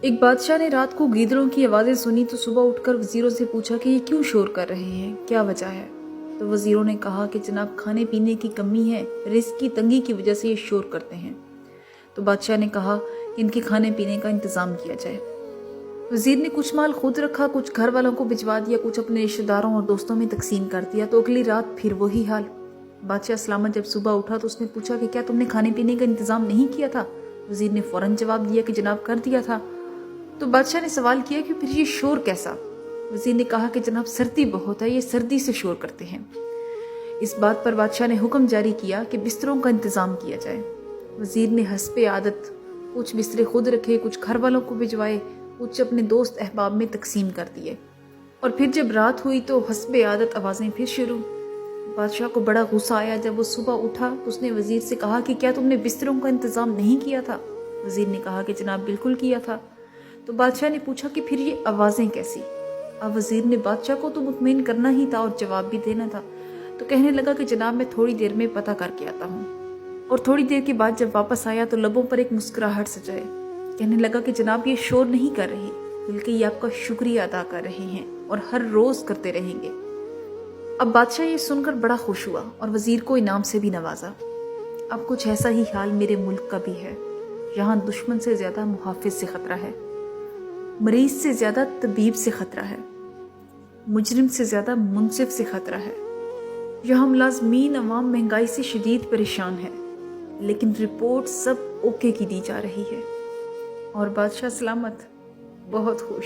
ایک بادشاہ نے رات کو گیدڑوں کی آوازیں سنی تو صبح اٹھ کر وزیروں سے پوچھا کہ یہ کیوں شور کر رہے ہیں، کیا وجہ ہے؟ تو وزیروں نے کہا کہ جناب کھانے پینے کی کمی ہے، رزق کی تنگی کی وجہ سے یہ شور کرتے ہیں۔ تو بادشاہ نے کہا کہ ان کے کھانے پینے کا انتظام کیا جائے۔ وزیر نے کچھ مال خود رکھا، کچھ گھر والوں کو بھجوا دیا، کچھ اپنے رشتہ داروں اور دوستوں میں تقسیم کر دیا۔ تو اگلی رات پھر وہی حال۔ بادشاہ سلامت جب صبح اٹھا تو اس نے پوچھا کہ کیا تم نے کھانے پینے کا انتظام نہیں کیا تھا؟ وزیر نے فوراً جواب دیا کہ جناب کر دیا تھا۔ تو بادشاہ نے سوال کیا کہ پھر یہ شور کیسا؟ وزیر نے کہا کہ جناب سردی بہت ہے، یہ سردی سے شور کرتے ہیں۔ اس بات پر بادشاہ نے حکم جاری کیا کہ بستروں کا انتظام کیا جائے۔ وزیر نے حسب عادت کچھ بسترے خود رکھے، کچھ گھر والوں کو بھجوائے، کچھ اپنے دوست احباب میں تقسیم کر دیے۔ اور پھر جب رات ہوئی تو حسب عادت آوازیں پھر شروع۔ بادشاہ کو بڑا غصہ آیا۔ جب وہ صبح اٹھا تو اس نے وزیر سے کہا کہ کیا تم نے بستروں کا انتظام نہیں کیا تھا؟ وزیر نے کہا کہ جناب بالکل کیا تھا۔ تو بادشاہ نے پوچھا کہ پھر یہ آوازیں کیسی؟ اب وزیر نے بادشاہ کو تو مطمئن کرنا ہی تھا اور جواب بھی دینا تھا، تو کہنے لگا کہ جناب میں تھوڑی دیر میں پتہ کر کے آتا ہوں۔ اور تھوڑی دیر کے بعد جب واپس آیا تو لبوں پر ایک مسکراہٹ سجائے، کہنے لگا کہ جناب یہ شور نہیں کر رہے، بلکہ یہ آپ کا شکریہ ادا کر رہے ہیں اور ہر روز کرتے رہیں گے۔ اب بادشاہ یہ سن کر بڑا خوش ہوا اور وزیر کو انعام سے بھی نوازا۔ اب کچھ ایسا ہی حال میرے ملک کا بھی ہے، یہاں دشمن سے زیادہ محافظ سے خطرہ ہے، مریض سے زیادہ طبیب سے خطرہ ہے، مجرم سے زیادہ منصف سے خطرہ ہے۔ یہاں ملازمین عوام مہنگائی سے شدید پریشان ہے، لیکن رپورٹ سب اوکے کی دی جا رہی ہے، اور بادشاہ سلامت بہت خوش۔